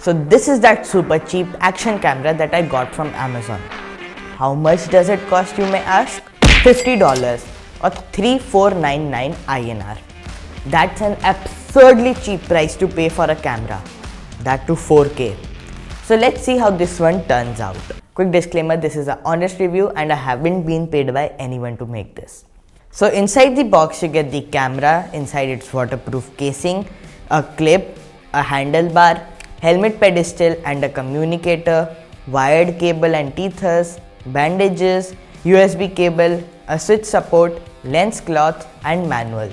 So this is that super cheap action camera that I got from Amazon. How much does it cost, you may ask? $50 or 3499 INR. That's an absurdly cheap price to pay for a camera. That too 4K. So let's see how this one turns out. Quick disclaimer, this is an honest review and I haven't been paid by anyone to make this. So inside the box you get the camera, inside its waterproof casing, a clip, a handlebar, helmet pedestal and a communicator, wired cable and tethers, bandages, USB cable, a switch support, lens cloth and manual.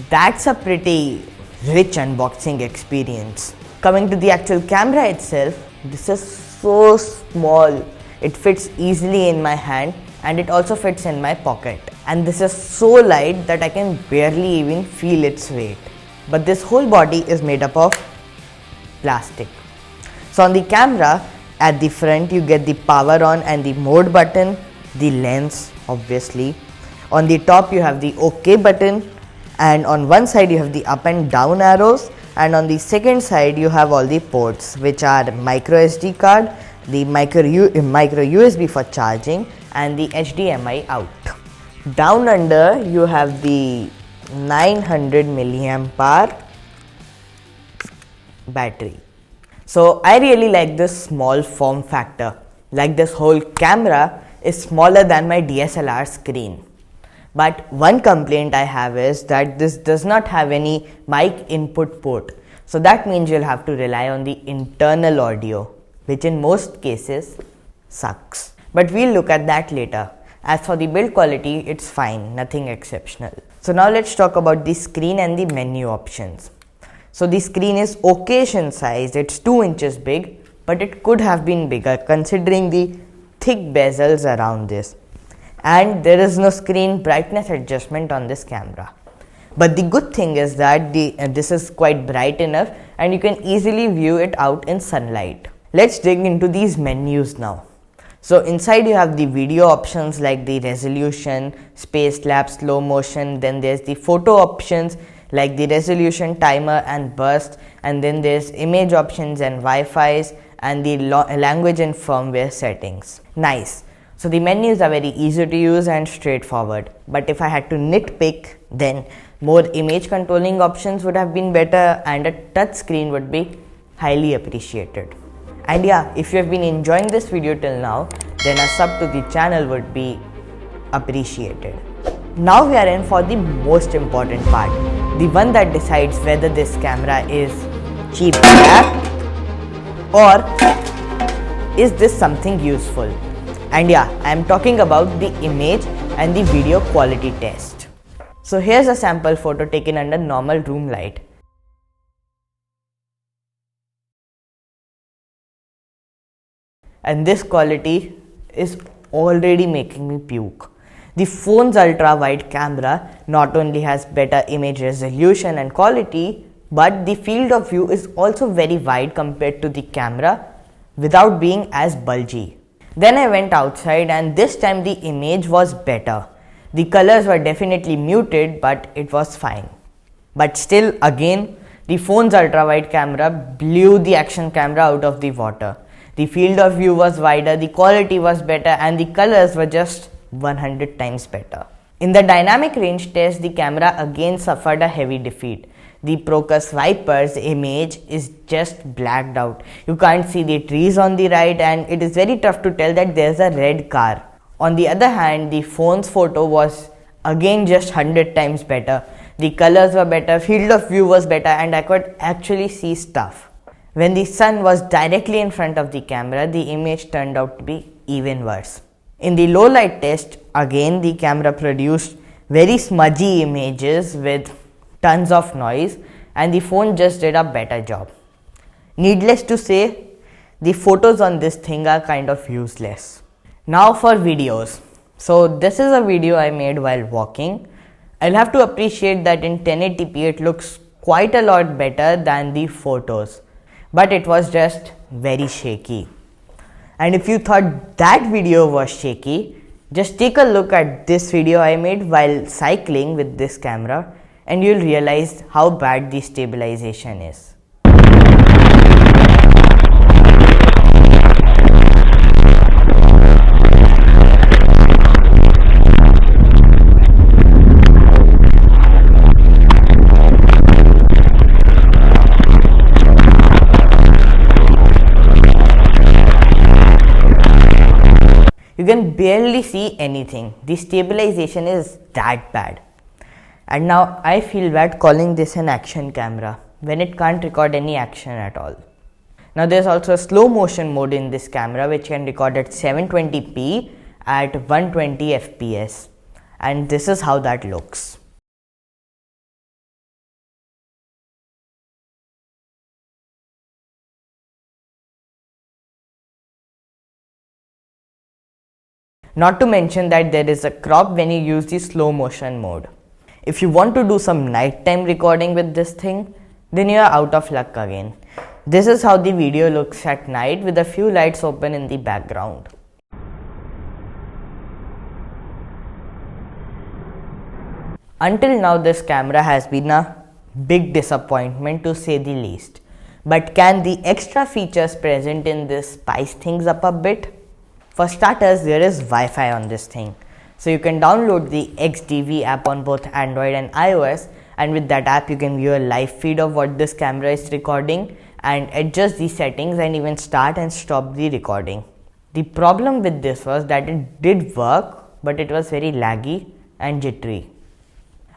That's a pretty rich unboxing experience. Coming to the actual camera itself, this is so small. It fits easily in my hand and it also fits in my pocket. And this is so light that I can barely even feel its weight. But this whole body is made up of plastic. So on the camera, at the front you get the power on and the mode button, the lens obviously. On the top you have the OK button, and on one side you have the up and down arrows, and on the second side you have all the ports, which are micro SD card, the micro USB for charging and the HDMI out. Down under you have the 900 milliamp hour battery. So I really like this small form factor. Like this whole camera is smaller than my DSLR screen. But one complaint I have is that this does not have any mic input port. So that means you'll have to rely on the internal audio, which in most cases sucks. But we'll look at that later. As for the build quality, it's fine, nothing exceptional. So now let's talk about the screen and the menu options. So the screen is occasion size, it's 2 inches big, but it could have been bigger considering the thick bezels around this. And there is no screen brightness adjustment on this camera. But the good thing is that this is quite bright enough and you can easily view it out in sunlight. Let's dig into these menus now. So inside you have the video options like the resolution, space lapse, slow motion, then there's the photo options like the resolution, timer and burst, and then there's image options and Wi-Fi's and the language and firmware settings. Nice. So the menus are very easy to use and straightforward, but if I had to nitpick, then more image controlling options would have been better and a touch screen would be highly appreciated. And yeah, if you have been enjoying this video till now, then a sub to the channel would be appreciated. Now we are in for the most important part, the one that decides whether this camera is cheap crap or is this something useful. And yeah, I am talking about the image and the video quality test. So here's a sample photo taken under normal room light. And this quality is already making me puke. The phone's ultra wide camera not only has better image resolution and quality, but the field of view is also very wide compared to the camera without being as bulgy. Then I went outside and this time the image was better. The colors were definitely muted, but it was fine. But still, again, the phone's ultra wide camera blew the action camera out of the water. The field of view was wider, the quality was better and the colors were just 100 times better. In the dynamic range test, the camera again suffered a heavy defeat. The Procus Viper's image is just blacked out. You can't see the trees on the right and it is very tough to tell that there's a red car. On the other hand, the phone's photo was again just 100 times better. The colors were better, field of view was better and I could actually see stuff. When the sun was directly in front of the camera, the image turned out to be even worse. In the low light test, again the camera produced very smudgy images with tons of noise and the phone just did a better job. Needless to say, the photos on this thing are kind of useless. Now for videos. So this is a video I made while walking. I'll have to appreciate that in 1080p it looks quite a lot better than the photos. But it was just very shaky. And if you thought that video was shaky, just take a look at this video I made while cycling with this camera and you'll realize how bad the stabilization is. barely see anything. The stabilization is that bad. And now I feel bad calling this an action camera when it can't record any action at all. Now there's also a slow motion mode in this camera which can record at 720p at 120 fps, and this is how that looks. Not to mention that there is a crop when you use the slow motion mode. If you want to do some nighttime recording with this thing, then you are out of luck again. This is how the video looks at night with a few lights open in the background. Until now, this camera has been a big disappointment to say the least. But can the extra features present in this spice things up a bit? For starters, there is Wi-Fi on this thing. So you can download the XDV app on both Android and iOS, and with that app you can view a live feed of what this camera is recording and adjust the settings and even start and stop the recording. The problem with this was that it did work, but it was very laggy and jittery.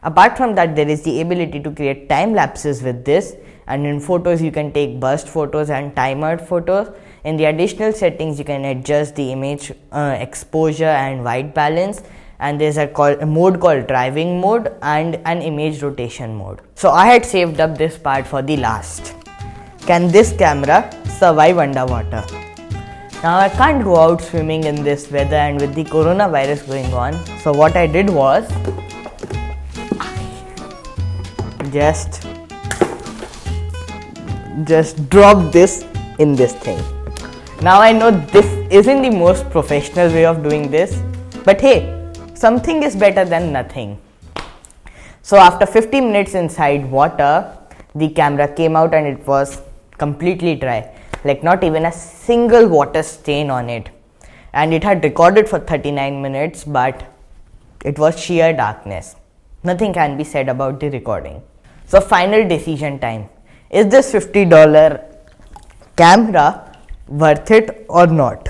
Apart from that, there is the ability to create time lapses with this, and in photos you can take burst photos and timered photos. In the additional settings you can adjust the image exposure and white balance, and there's a mode called driving mode and an image rotation mode. So I had saved up this part for the last. Can this camera survive underwater? Now I can't go out swimming in this weather and with the coronavirus going on, so what I did was just drop this in this thing. Now I know this isn't the most professional way of doing this, but hey, something is better than nothing. So after 50 minutes inside water, the camera came out and it was completely dry, like not even a single water stain on it. And it had recorded for 39 minutes, but it was sheer darkness. Nothing can be said about the recording. So final decision time. Is this $50 camera worth it or not?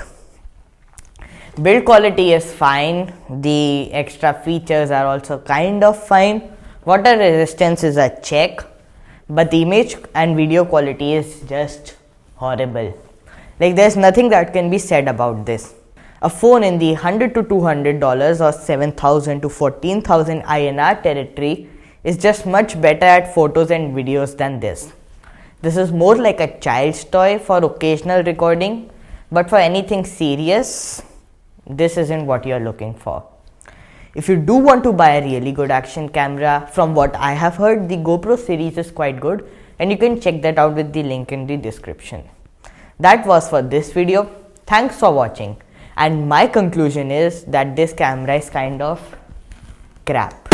Build quality is fine. The extra features are also kind of fine. Water resistance is a check. But the image and video quality is just horrible. Like there's nothing that can be said about this. A phone in the $100 to $200 or 7,000 to 14,000 INR territory is just much better at photos and videos than this. This is more like a child's toy for occasional recording, but for anything serious, this isn't what you're looking for. If you do want to buy a really good action camera, from what I have heard, the GoPro series is quite good, and you can check that out with the link in the description. That was for this video. Thanks for watching. And my conclusion is that this camera is kind of crap.